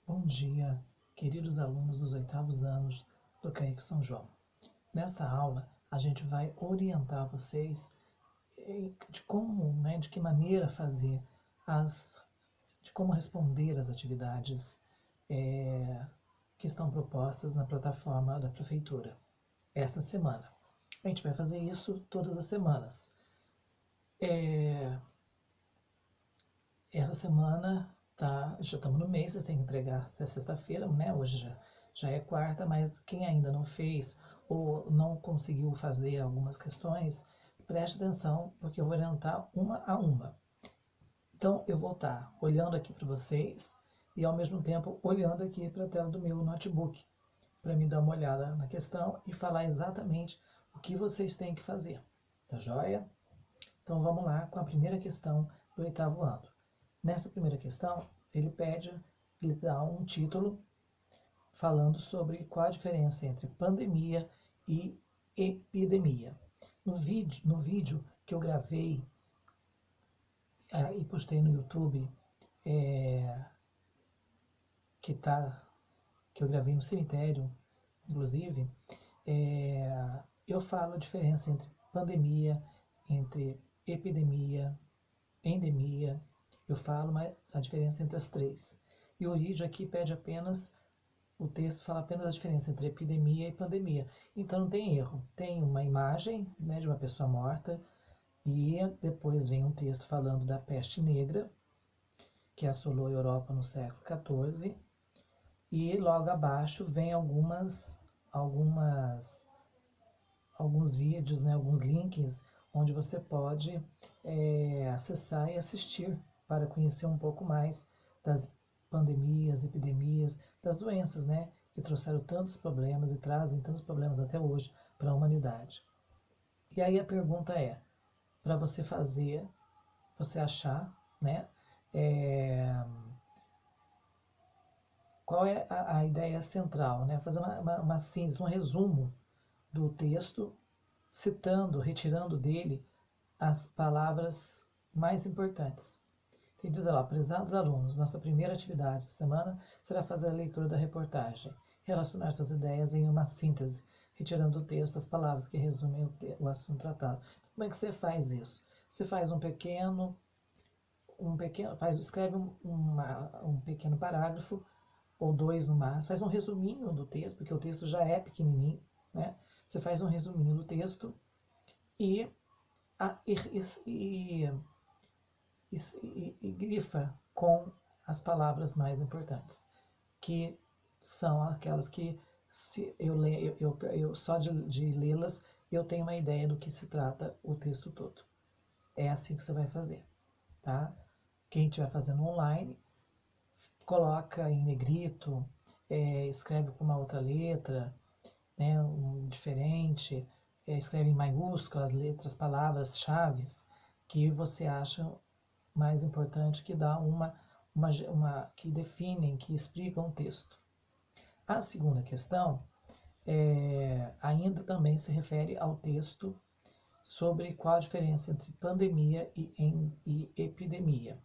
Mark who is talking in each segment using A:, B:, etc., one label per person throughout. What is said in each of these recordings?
A: Bom dia, queridos alunos dos 8º anos do CAIC São João. Nesta aula, a gente vai orientar vocês de como, de que maneira fazer de como responder às atividades que estão propostas na plataforma da Prefeitura esta semana. A gente vai fazer isso todas as semanas. Essa semana já estamos no mês, vocês têm que entregar até sexta-feira, né? Hoje já é quarta, mas quem ainda não fez ou não conseguiu fazer algumas questões, preste atenção, porque eu vou orientar uma a uma. Então, eu vou estar olhando aqui para vocês e, ao mesmo tempo, olhando aqui para a tela do meu notebook, para me dar uma olhada na questão e falar exatamente o que vocês têm que fazer. Tá joia? Então, vamos lá com a primeira questão do 8º ano. Nessa primeira questão, ele dá um título falando sobre qual a diferença entre pandemia e epidemia. No vídeo que eu gravei e postei no YouTube, que eu gravei no cemitério, inclusive, eu falo a diferença entre pandemia, entre epidemia, endemia. Eu falo a diferença entre as três. E o vídeo aqui pede apenas, o texto fala apenas a diferença entre epidemia e pandemia. Então não tem erro. Tem uma imagem, de uma pessoa morta e depois vem um texto falando da peste negra, que assolou a Europa no século XIV. E logo abaixo vem alguns vídeos, alguns links, onde você pode acessar e assistir para conhecer um pouco mais das pandemias, epidemias, das doenças, que trouxeram tantos problemas e trazem tantos problemas até hoje para a humanidade. E aí a pergunta é, para você achar, qual é a ideia central, fazer uma síntese, um resumo do texto, retirando dele as palavras mais importantes. Ele diz lá, prezados alunos, nossa primeira atividade da semana será fazer a leitura da reportagem, relacionar suas ideias em uma síntese, retirando do texto as palavras que resumem o assunto tratado. Como é que você faz isso? Você faz escreve um pequeno parágrafo, ou dois no máximo, faz um resuminho do texto, porque o texto já é pequenininho, Você faz um resuminho do texto e grifa com as palavras mais importantes, que são aquelas que, se eu só de lê-las, eu tenho uma ideia do que se trata o texto todo. É assim que você vai fazer, tá? Quem estiver fazendo online, coloca em negrito, escreve com uma outra letra, diferente, escreve em maiúsculas, letras, palavras-chave que você acha mais importante, que dá que definem, que explicam o texto. A segunda questão ainda também se refere ao texto sobre qual a diferença entre pandemia e epidemia.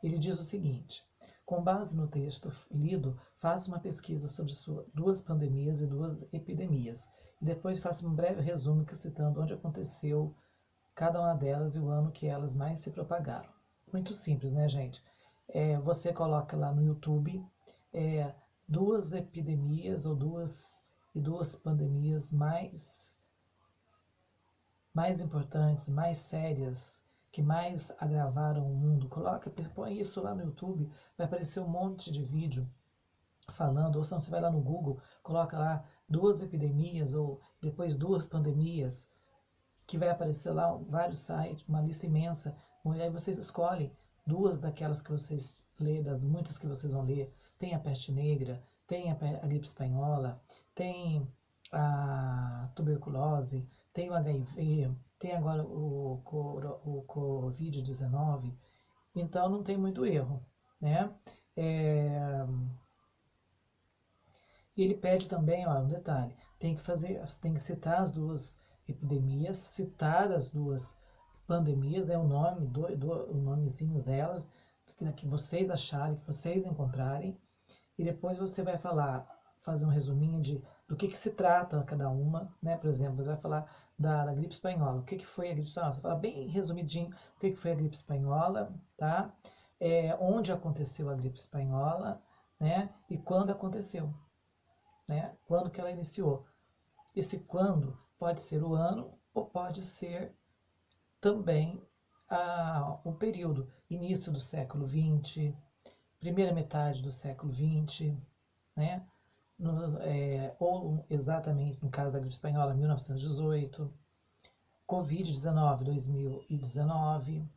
A: Ele diz o seguinte: com base no texto lido, faça uma pesquisa sobre duas pandemias e duas epidemias, e depois faça um breve resumo citando onde aconteceu cada uma delas e o ano que elas mais se propagaram. Muito simples, né, gente? Você coloca lá no YouTube duas epidemias ou duas pandemias mais importantes, mais sérias, que mais agravaram o mundo. Põe isso lá no YouTube, vai aparecer um monte de vídeo falando, ou se não, você vai lá no Google, coloca lá duas epidemias ou depois duas pandemias, que vai aparecer lá vários sites, uma lista imensa, e aí vocês escolhem duas daquelas que vocês lê, das muitas que vocês vão ler. Tem a peste negra, tem a gripe espanhola, tem a tuberculose, tem o HIV, tem agora o Covid-19, então não tem muito erro, E ele pede também, um detalhe, tem que citar as duas epidemias, citar as duas pandemias, o nome, os nomezinhos delas, que vocês acharem, que vocês encontrarem, e depois você vai fazer um resuminho do que se trata cada uma, né? Por exemplo, você vai falar da gripe espanhola. O que foi a gripe espanhola? Você fala bem resumidinho o que foi a gripe espanhola, tá? Onde aconteceu a gripe espanhola, né? E quando aconteceu, né? Quando que ela iniciou. Esse quando pode ser o ano ou pode ser também o período, início do século XX, primeira metade do século XX, né? Ou exatamente no caso da gripe espanhola, 1918, Covid-19, 2019,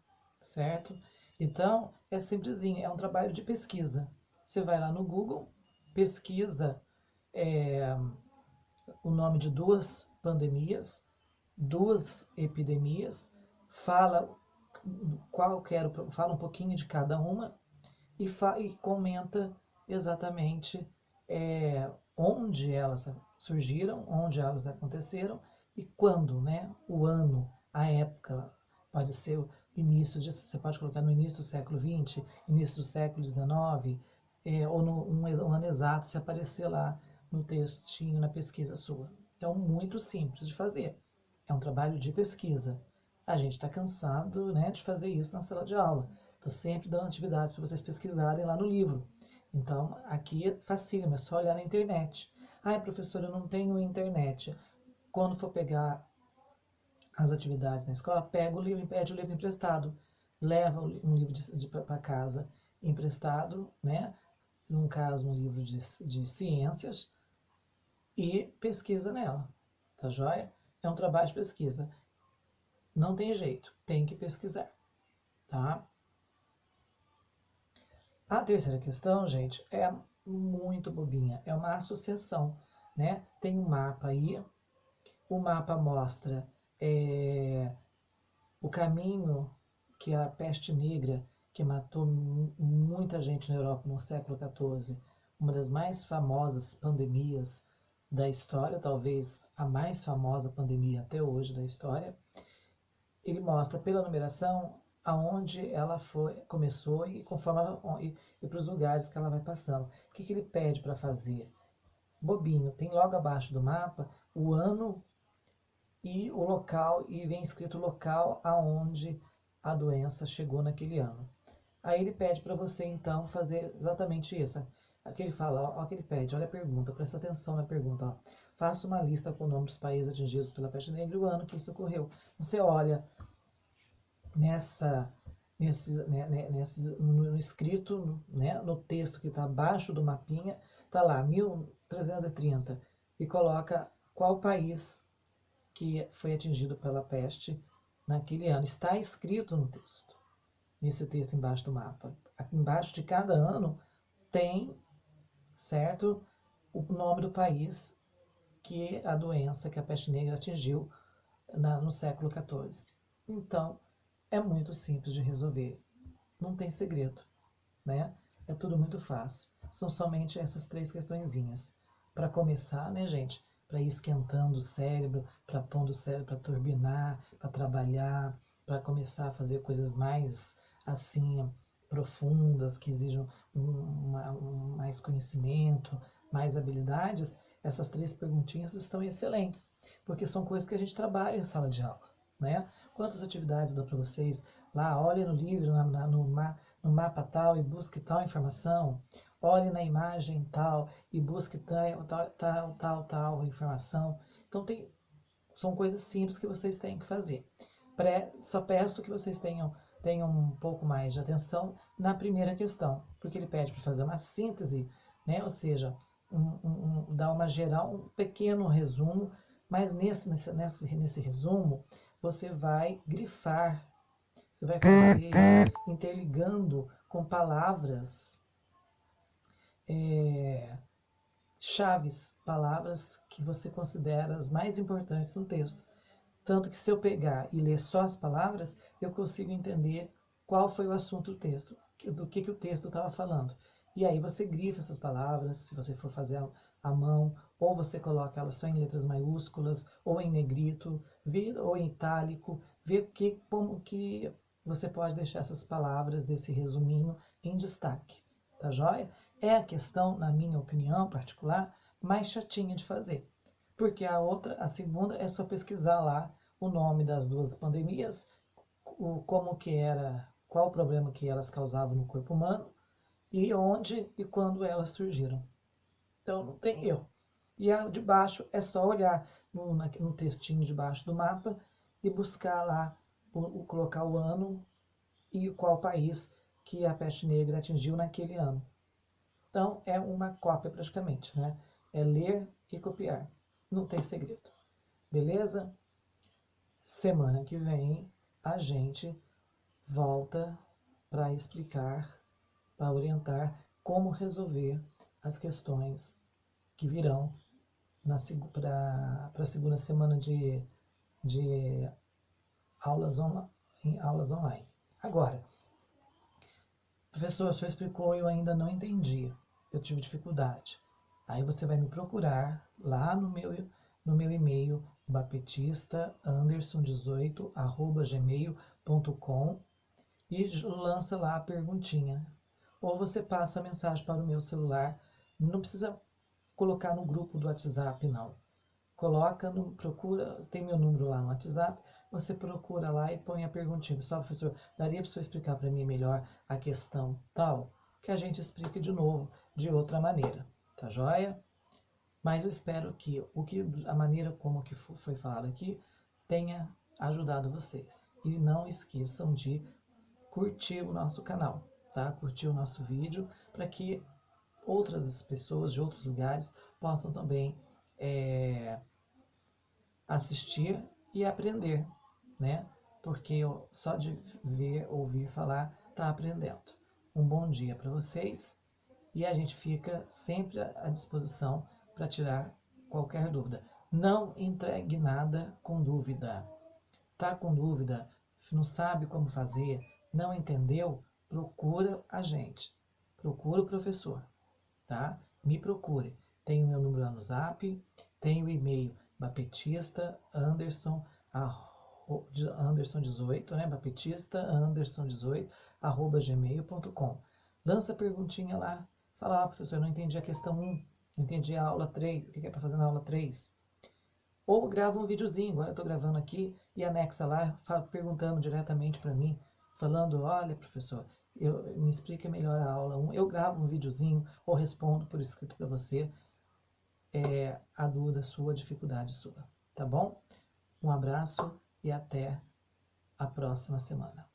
A: certo? Então, é simplesinho, é um trabalho de pesquisa. Você vai lá no Google, pesquisa o nome de duas pandemias, duas epidemias, fala fala um pouquinho de cada uma e comenta exatamente onde elas surgiram, onde elas aconteceram e quando, né? O ano, a época, pode ser o início, você pode colocar no início do século XX, início do século XIX, ou um ano exato, se aparecer lá no textinho, na pesquisa sua. Então, muito simples de fazer. É um trabalho de pesquisa. A gente está cansado, né, de fazer isso na sala de aula. Estou sempre dando atividades para vocês pesquisarem lá no livro. Então, aqui é facílimo, é só olhar na internet. Ai, professor, eu não tenho internet. Quando for pegar as atividades na escola, pega o livro e pede o livro emprestado. Leva um livro para casa emprestado, né? Num caso, um livro de ciências, e pesquisa nela, tá joia? É um trabalho de pesquisa. Não tem jeito, tem que pesquisar, tá? A terceira questão, gente, é muito bobinha, é uma associação, né? Tem um mapa aí, o mapa mostra o caminho que a peste negra, que matou muita gente na Europa no século XIV, uma das mais famosas pandemias da história, talvez a mais famosa pandemia até hoje da história. Ele mostra pela numeração aonde ela começou e conforme e para os lugares que ela vai passando. O que ele pede para fazer? Bobinho, tem logo abaixo do mapa o ano e o local, e vem escrito o local aonde a doença chegou naquele ano. Aí ele pede para você então fazer exatamente isso. Aqui ele fala, ó, que ele pede, olha a pergunta, presta atenção na pergunta, ó. Faça uma lista com o nome dos países atingidos pela peste negra e o ano que isso ocorreu. Você olha no escrito, né, no texto que está abaixo do mapinha, está lá 1330 e coloca qual país que foi atingido pela peste naquele ano. Está escrito no texto, nesse texto embaixo do mapa. Aqui embaixo de cada ano tem, certo, o nome do país que a doença, que a peste negra atingiu no século XIV. Então, é muito simples de resolver. Não tem segredo, né? É tudo muito fácil. São somente essas três questõezinhas. Para começar, né, gente? Para ir esquentando o cérebro, para pondo o cérebro para turbinar, para trabalhar, para começar a fazer coisas mais, assim, profundas, que exijam mais conhecimento, mais habilidades. Essas três perguntinhas estão excelentes, porque são coisas que a gente trabalha em sala de aula, né? Quantas atividades eu dou para vocês lá? Olhem no livro, no mapa tal e busque tal informação. Olhe na imagem tal e busque tal informação. Então, são coisas simples que vocês têm que fazer. Só peço que vocês tenham um pouco mais de atenção na primeira questão, porque ele pede para fazer uma síntese, né? Ou seja, dar uma geral, um pequeno resumo, mas nesse resumo você vai grifar, você vai fazer interligando com palavras chaves, palavras que você considera as mais importantes no texto. Tanto que se eu pegar e ler só as palavras, eu consigo entender qual foi o assunto do texto, do que o texto estava falando. E aí você grifa essas palavras, se você for fazer à mão, ou você coloca elas só em letras maiúsculas, ou em negrito, ou em itálico, vê como que você pode deixar essas palavras desse resuminho em destaque, tá joia? é a questão, na minha opinião particular, mais chatinha de fazer. Porque a segunda, é só pesquisar lá o nome das duas pandemias, como que era, qual o problema que elas causavam no corpo humano, e onde e quando elas surgiram. Então não tem erro. E a de baixo é só olhar no textinho de baixo do mapa e buscar lá, colocar o ano e qual país que a peste negra atingiu naquele ano. Então é uma cópia praticamente, né? É ler e copiar. Não tem segredo. Beleza? Semana que vem a gente volta para explicar, para orientar como resolver as questões que virão para a segunda semana de aulas online. Agora, professor, o senhor explicou e eu ainda não entendi. Eu tive dificuldade. Aí você vai me procurar lá no meu e-mail, bapetistaanderson18@gmail.com e lança lá a perguntinha. Ou você passa a mensagem para o meu celular. Não precisa colocar no grupo do WhatsApp, não. Procura, tem meu número lá no WhatsApp, você procura lá e põe a perguntinha. Pessoal, professor, daria para o senhor explicar para mim melhor a questão tal? Que a gente explique de novo, de outra maneira. Tá joia? Mas eu espero que a maneira como que foi falado aqui tenha ajudado vocês. E não esqueçam de curtir o nosso canal, tá? Curtir o nosso vídeo para que outras pessoas de outros lugares possam também assistir e aprender, né? Porque só de ver, ouvir falar, tá aprendendo. Um bom dia para vocês e a gente fica sempre à disposição para tirar qualquer dúvida. Não entregue nada com dúvida. Tá com dúvida? Não sabe como fazer? Não entendeu? Procura a gente. Procura o professor, tá? Me procure. Tem o meu número lá no Zap, tem o e-mail bapetista anderson, anderson18, né? Bapetista anderson18, @gmail.com. Lança a perguntinha lá. Fala, professor, eu não entendi a questão 1, não entendi a aula 3, o que é para fazer na aula 3? Ou grava um videozinho, igual eu estou gravando aqui, e anexa lá, perguntando diretamente para mim, falando, olha, professor, me explica melhor a aula 1. Eu gravo um videozinho ou respondo por escrito para você a dúvida sua, a dificuldade sua, tá bom? Um abraço e até a próxima semana.